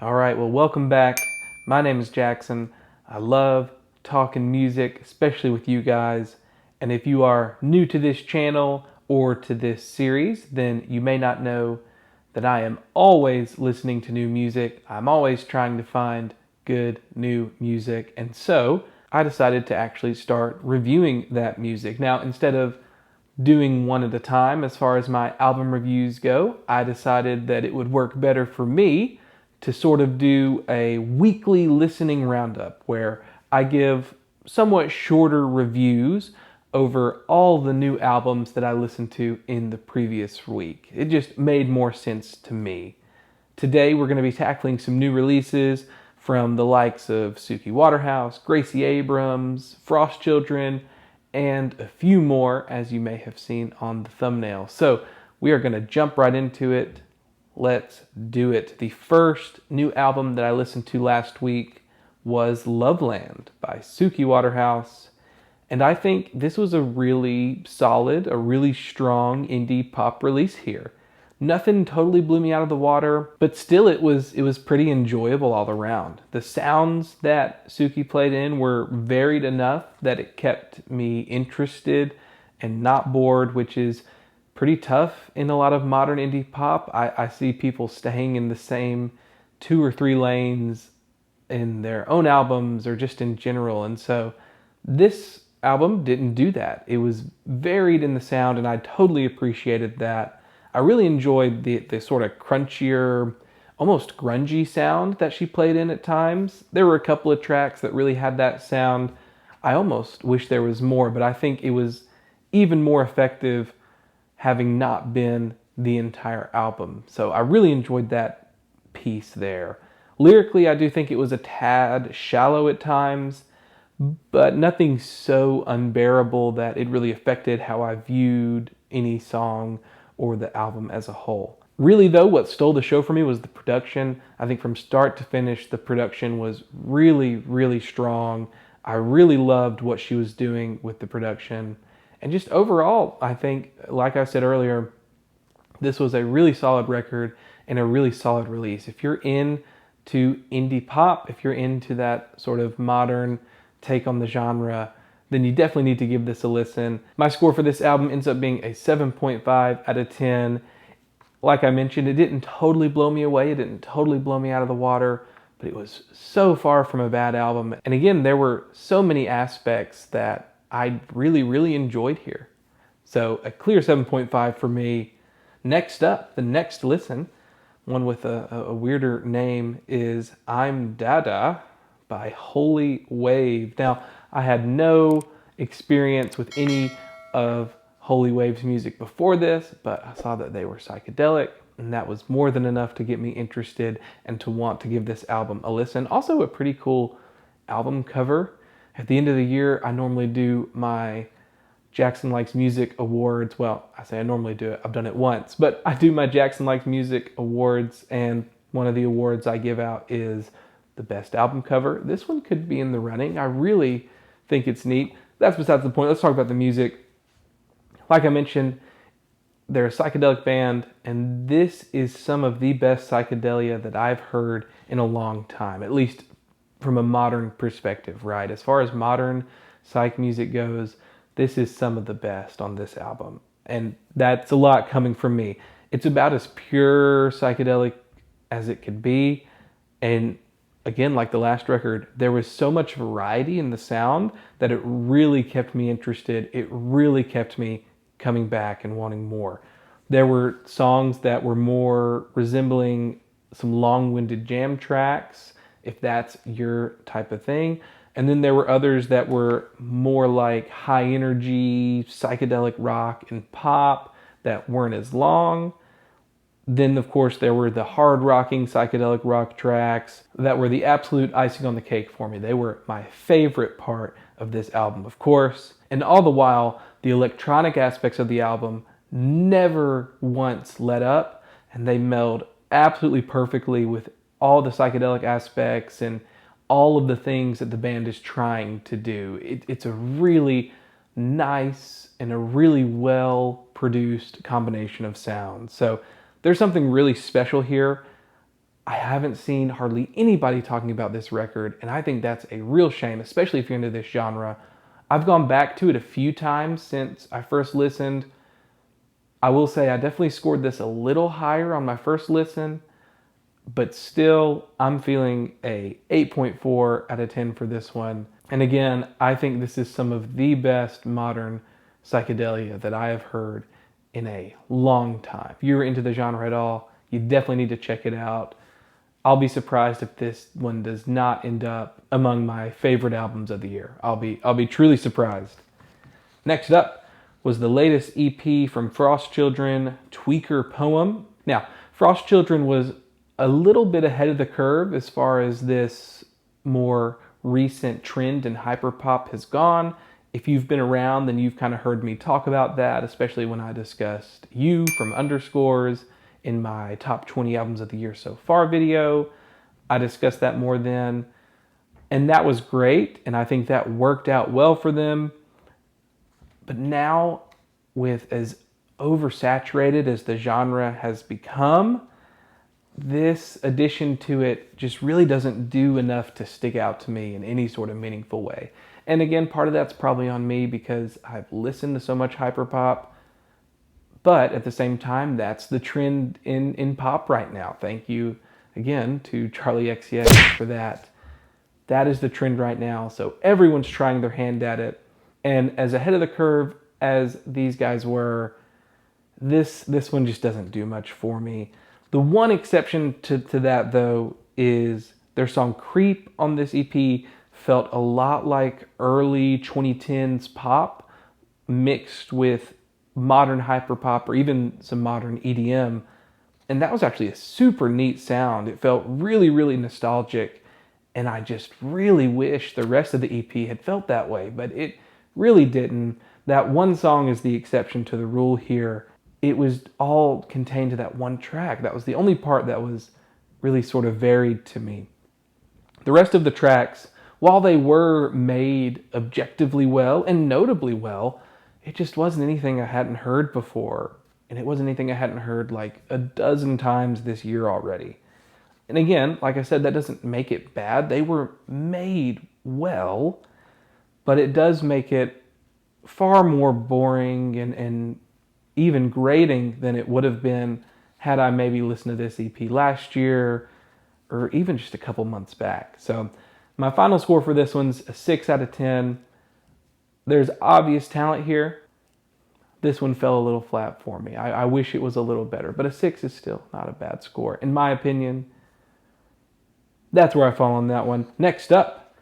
All right, well, welcome back. My name is Jackson. I love talking music, especially with you guys. And if you are new to this channel or to this series, then you may not know that I am always listening to new music. I'm always trying to find good new music. And so I decided to actually start reviewing that music. Now, instead of doing one at a time as far as my album reviews go, I decided that it would work better for me to sort of do a weekly listening roundup where I give somewhat shorter reviews over all the new albums that I listened to in the previous week. It just made more sense to me. Today we're going to be tackling some new releases from the likes of Suki Waterhouse, Gracie Abrams, Frost Children, and a few more, as you may have seen on the thumbnail. So we are going to jump right into it. Let's do it. The first new album that I listened to last week was Loveland by Suki Waterhouse. And I think this was a really solid, a really strong indie pop release here. Nothing totally blew me out of the water, but still it was pretty enjoyable all around. The sounds that Suki played in were varied enough that it kept me interested and not bored, which is pretty tough in a lot of modern indie pop. I see people staying in the same 2 or 3 lanes in their own albums or just in general. And so this album didn't do that. It was varied in the sound, and I totally appreciated that. I really enjoyed the sort of crunchier, almost grungy sound that she played in at times. There were a couple of tracks that really had that sound. I almost wish there was more, but I think it was even more effective having not been the entire album. So I really enjoyed that piece there. Lyrically, I do think it was a tad shallow at times, but nothing so unbearable that it really affected how I viewed any song or the album as a whole. Really though, what stole the show for me was the production. I think from start to finish, the production was really, really strong. I really loved what she was doing with the production. And just overall, I think, like I said earlier, this was a really solid record and a really solid release. If you're into indie pop, if you're into that sort of modern take on the genre, then you definitely need to give this a listen. My score for this album ends up being a 7.5 out of 10. Like I mentioned, it didn't totally blow me away. It didn't totally blow me out of the water, but it was so far from a bad album. And again, there were so many aspects that I really, really enjoyed here. So a clear 7.5 for me. Next up, the next listen, one with a weirder name, is I'm DADA by Holy Wave. Now, I had no experience with any of Holy Wave's music before this, but I saw that they were psychedelic, and that was more than enough to get me interested and to want to give this album a listen. Also a pretty cool album cover. At the end of the year, I normally do my Jackson Likes Music Awards. Well, I say I normally do it. I've done it once. But I do my Jackson Likes Music Awards, and one of the awards I give out is the best album cover. This one could be in the running. I really think it's neat. That's besides the point. Let's talk about the music. Like I mentioned, they're a psychedelic band, and this is some of the best psychedelia that I've heard in a long time, at least from a modern perspective, right? As far as modern psych music goes, this is some of the best on this album. And that's a lot coming from me. It's about as pure psychedelic as it could be. And again, like the last record, there was so much variety in the sound that it really kept me interested. It really kept me coming back and wanting more. There were songs that were more resembling some long-winded jam tracks, if that's your type of thing. And then there were others that were more like high energy, psychedelic rock and pop that weren't as long. Then, of course, there were the hard rocking psychedelic rock tracks that were the absolute icing on the cake for me. They were my favorite part of this album, of course. And all the while, the electronic aspects of the album never once let up, and they meld absolutely perfectly with all the psychedelic aspects and all of the things that the band is trying to do. It's a really nice and a really well-produced combination of sounds. So there's something really special here. I haven't seen hardly anybody talking about this record, and I think that's a real shame, especially if you're into this genre. I've gone back to it a few times since I first listened. I will say I definitely scored this a little higher on my first listen, but still, I'm feeling a 8.4 out of 10 for this one. And again, I think this is some of the best modern psychedelia that I have heard in a long time. If you're into the genre at all, you definitely need to check it out. I'll be surprised if this one does not end up among my favorite albums of the year. I'll be truly surprised. Next up was the latest EP from Frost Children, Tweaker Poem. Now, Frost Children was a little bit ahead of the curve as far as this more recent trend in hyperpop has gone. If you've been around, then you've kind of heard me talk about that, especially when I discussed You from Underscores in my top 20 albums of the year so far video. I discussed that more then, and that was great, and I think that worked out well for them. But now, with as oversaturated as the genre has become, this addition to it just really doesn't do enough to stick out to me in any sort of meaningful way. And again, part of that's probably on me because I've listened to so much hyperpop. But at the same time, that's the trend in pop right now. Thank you again to Charlie XCX for that. That is the trend right now. So everyone's trying their hand at it. And as ahead of the curve as these guys were, this one just doesn't do much for me. The one exception to that, though, is their song Creep on this EP felt a lot like early 2010s pop mixed with modern hyperpop or even some modern EDM. And that was actually a super neat sound. It felt really, really nostalgic. And I just really wish the rest of the EP had felt that way, but it really didn't. That one song is the exception to the rule here. It was all contained to that one track. That was the only part that was really sort of varied to me. The rest of the tracks, while they were made objectively well and notably well, it just wasn't anything I hadn't heard before. And it wasn't anything I hadn't heard like a dozen times this year already. And again, like I said, that doesn't make it bad. They were made well, but it does make it far more boring and even grating than it would have been had I maybe listened to this EP last year or even just a couple months back. So my final score for this one's a 6 out of 10. There's obvious talent here. This one fell a little flat for me. I wish it was a little better, but a 6 is still not a bad score. In my opinion, that's where I fall on that one. Next up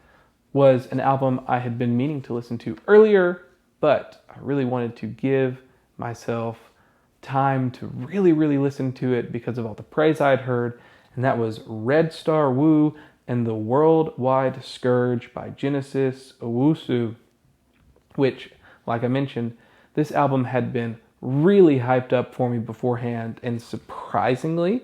was an album I had been meaning to listen to earlier, but I really wanted to give myself time to really, really listen to it because of all the praise I'd heard, and that was REDSTAR Woo and the Worldwide Scourge by Genesis Owusu, which, like I mentioned, this album had been really hyped up for me beforehand, and surprisingly,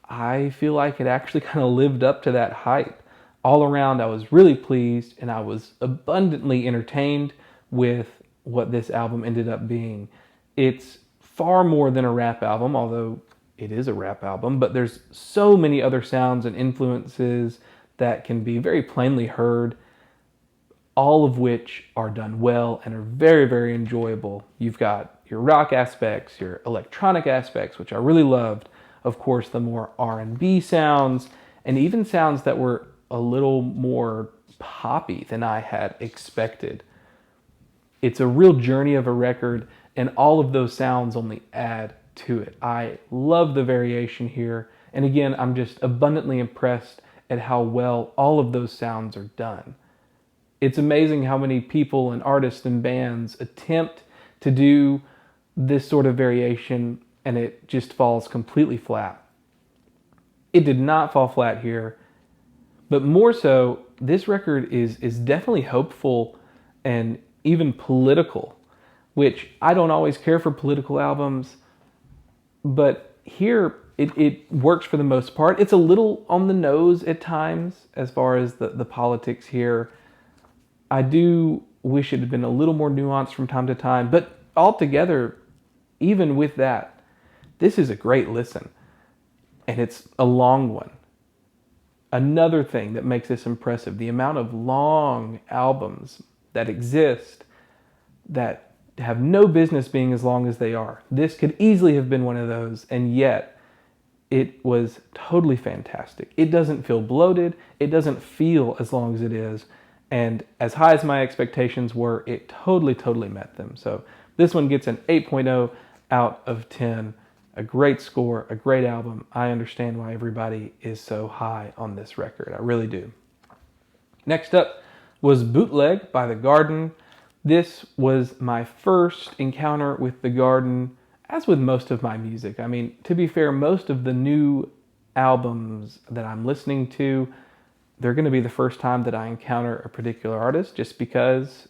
I feel like it actually kind of lived up to that hype. All around, I was really pleased, and I was abundantly entertained with what this album ended up being. It's far more than a rap album, although it is a rap album, but there's so many other sounds and influences that can be very plainly heard, all of which are done well and are very, very enjoyable. You've got your rock aspects, your electronic aspects, which I really loved. Of course, the more R&B sounds, and even sounds that were a little more poppy than I had expected. It's a real journey of a record, and all of those sounds only add to it. I love the variation here, and again, I'm just abundantly impressed at how well all of those sounds are done. It's amazing how many people and artists and bands attempt to do this sort of variation and it just falls completely flat. It did not fall flat here, but more so, this record is definitely hopeful and even political, which I don't always care for political albums, but here it works for the most part. It's a little on the nose at times as far as the politics here. I do wish it had been a little more nuanced from time to time, but altogether, even with that, this is a great listen. And it's a long one. Another thing that makes this impressive, the amount of long albums that exist that have no business being as long as they are. This could easily have been one of those, and yet it was totally fantastic. It doesn't feel bloated. It doesn't feel as long as it is. And as high as my expectations were, it totally met them. So this one gets an 8.0 out of 10. A great score, a great album. I understand why everybody is so high on this record. I really do. Next up was Bootleg by The Garden. This was my first encounter with The Garden, as with most of my music. I mean, to be fair, most of the new albums that I'm listening to, they're going to be the first time that I encounter a particular artist, just because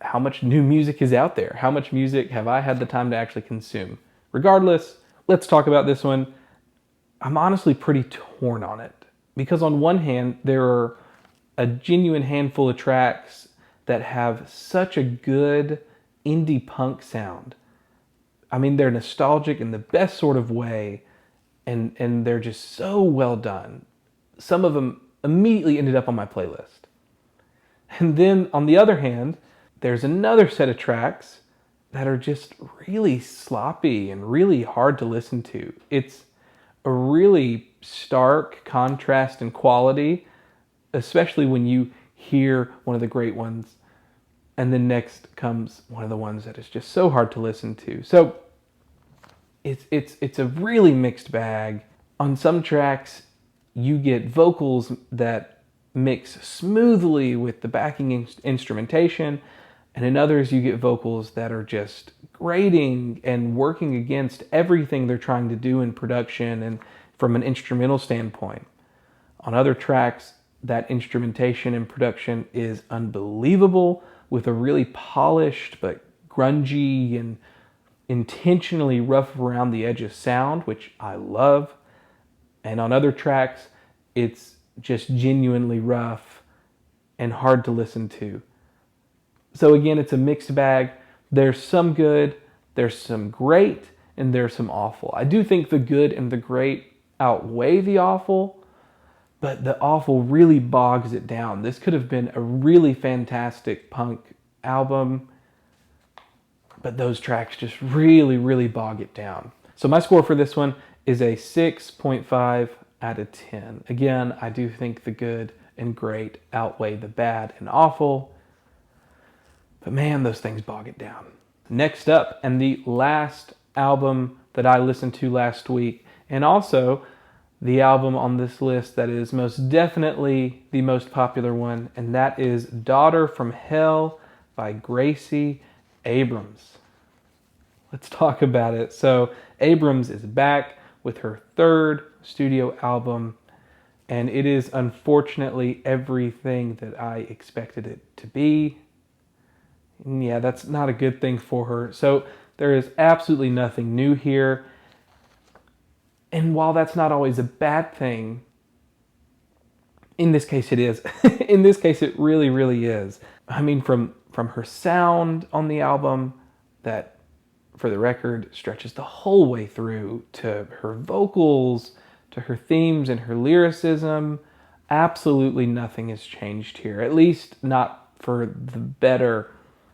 how much new music is out there. How much music have I had the time to actually consume? Regardless, let's talk about this one. I'm honestly pretty torn on it, because on one hand, there are a genuine handful of tracks that have such a good indie punk sound. I mean, they're nostalgic in the best sort of way, and they're just so well done. Some of them immediately ended up on my playlist. And then, on the other hand, there's another set of tracks that are just really sloppy and really hard to listen to. It's a really stark contrast in quality, especially when you hear one of the great ones, and then next comes one of the ones that is just so hard to listen to. So it's a really mixed bag. On some tracks, you get vocals that mix smoothly with the backing instrumentation, and in others you get vocals that are just grating and working against everything they're trying to do in production and from an instrumental standpoint. On other tracks, that instrumentation and production is unbelievable, with a really polished but grungy and intentionally rough around the edges sound, which I love. And on other tracks, it's just genuinely rough and hard to listen to. So again, it's a mixed bag. There's some good, there's some great, and there's some awful. I do think the good and the great outweigh the awful, but the awful really bogs it down. This could have been a really fantastic punk album, but those tracks just really bog it down. So my score for this one is a 6.5 out of 10. Again, I do think the good and great outweigh the bad and awful, but man, those things bog it down. Next up, and the last album that I listened to last week, and also the album on this list that is most definitely the most popular one, and that is Daughter from Hell by Gracie Abrams. Let's talk about it. So Abrams is back with her third studio album, and it is unfortunately everything that I expected it to be. And yeah, that's not a good thing for her. So there is absolutely nothing new here. And while that's not always a bad thing, in this case it is. In this case it really is. I mean, from her sound on the album, that, for the record, stretches the whole way through, to her vocals, to her themes and her lyricism, absolutely nothing has changed here. At least not for the better.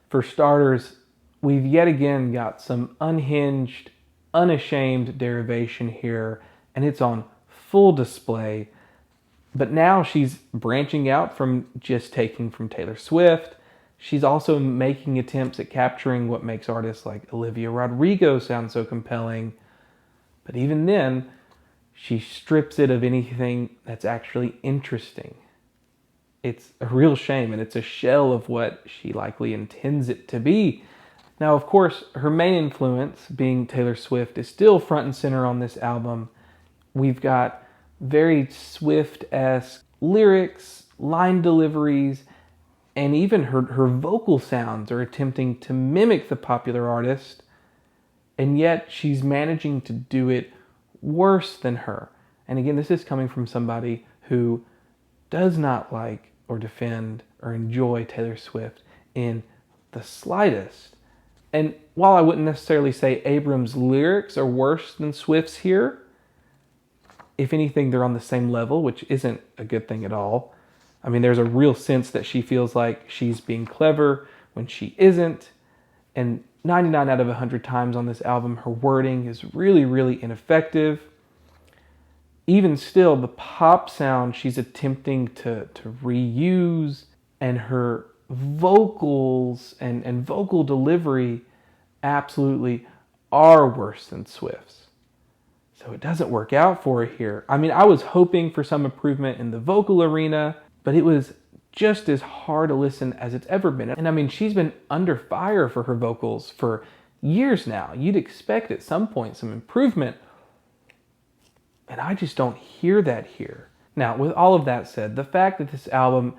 For starters, we've yet again got some unhinged, unashamed derivation here, and it's on full display. But now she's branching out from just taking from Taylor Swift. She's also making attempts at capturing what makes artists like Olivia Rodrigo sound so compelling. But even then, she strips it of anything that's actually interesting. It's a real shame, and it's a shell of what she likely intends it to be. Now, of course, her main influence, being Taylor Swift, is still front and center on this album. We've got very Swift-esque lyrics, line deliveries, and even her vocal sounds are attempting to mimic the popular artist, and yet she's managing to do it worse than her. And again, this is coming from somebody who does not like or defend or enjoy Taylor Swift in the slightest. And while I wouldn't necessarily say Abrams' lyrics are worse than Swift's here, If anything, they're on the same level, which isn't a good thing at all. I mean, there's a real sense that she feels like she's being clever when she isn't. And 99 out of 100 times on this album, her wording is really, really ineffective. Even still, the pop sound she's attempting to reuse, and her vocals and vocal delivery absolutely are worse than Swift's. So it doesn't work out for her here. I mean, I was hoping for some improvement in the vocal arena, but it was just as hard to listen as it's ever been. And I mean, she's been under fire for her vocals for years now. You'd expect at some point some improvement, and I just don't hear that here. Now, with all of that said, the fact that this album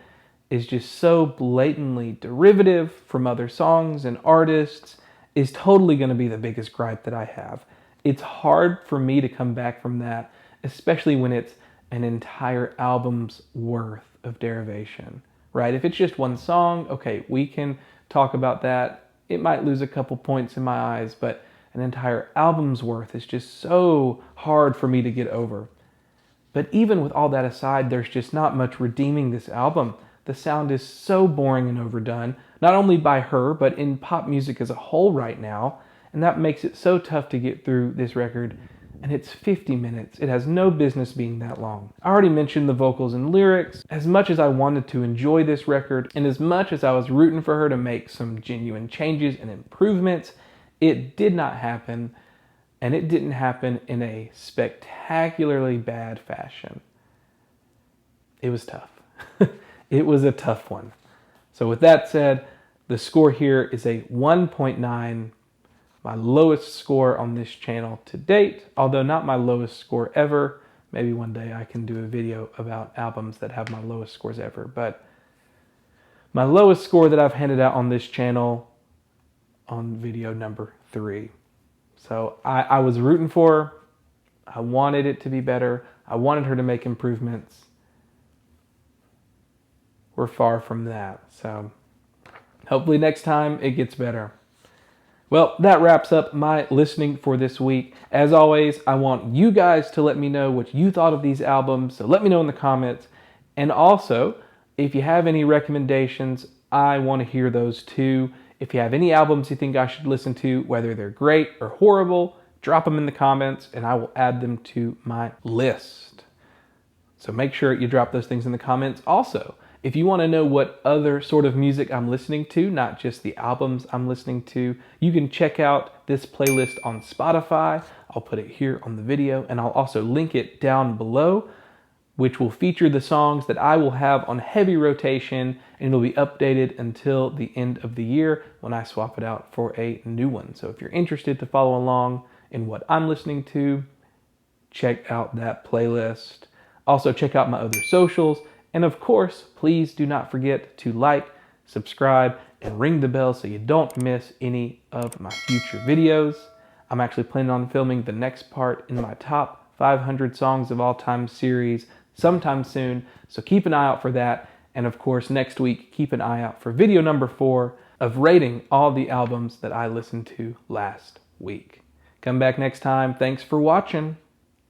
is just so blatantly derivative from other songs and artists is totally going to be the biggest gripe that I have. It's hard for me to come back from that, especially when it's an entire album's worth of derivation, right? If it's just one song, okay, we can talk about that. It might lose a couple points in my eyes, but an entire album's worth is just so hard for me to get over. But even with all that aside, there's just not much redeeming this album. The sound is so boring and overdone, not only by her, but in pop music as a whole right now. And that makes it so tough to get through this record. And it's 50 minutes. It has no business being that long. I already mentioned the vocals and lyrics. As much as I wanted to enjoy this record, and as much as I was rooting for her to make some genuine changes and improvements, it did not happen. And it didn't happen in a spectacularly bad fashion. It was tough. It was a tough one. So with that said, the score here is a 1.9, my lowest score on this channel to date, although not my lowest score ever. Maybe one day I can do a video about albums that have my lowest scores ever, but my lowest score that I've handed out on this channel on video number 3. So I was rooting for her. I wanted it to be better. I wanted her to make improvements. We're far from that. So hopefully next time it gets better. Well, that wraps up my listening for this week. As always, I want you guys to let me know what you thought of these albums. So let me know in the comments. And also, if you have any recommendations, I want to hear those too. If you have any albums you think I should listen to, whether they're great or horrible, drop them in the comments and I will add them to my list. So make sure you drop those things in the comments. Also, if you want to know what other sort of music I'm listening to, not just the albums I'm listening to, you can check out this playlist on Spotify. I'll put it here on the video, and I'll also link it down below, which will feature the songs that I will have on heavy rotation, and it'll be updated until the end of the year when I swap it out for a new one. So if you're interested to follow along in what I'm listening to, check out that playlist. Also, check out my other socials. And of course, please do not forget to like, subscribe, and ring the bell so you don't miss any of my future videos. I'm actually planning on filming the next part in my top 500 songs of all time series sometime soon, so keep an eye out for that. And of course, next week, keep an eye out for video number 4 of rating all the albums that I listened to last week. Come back next time. Thanks for watching.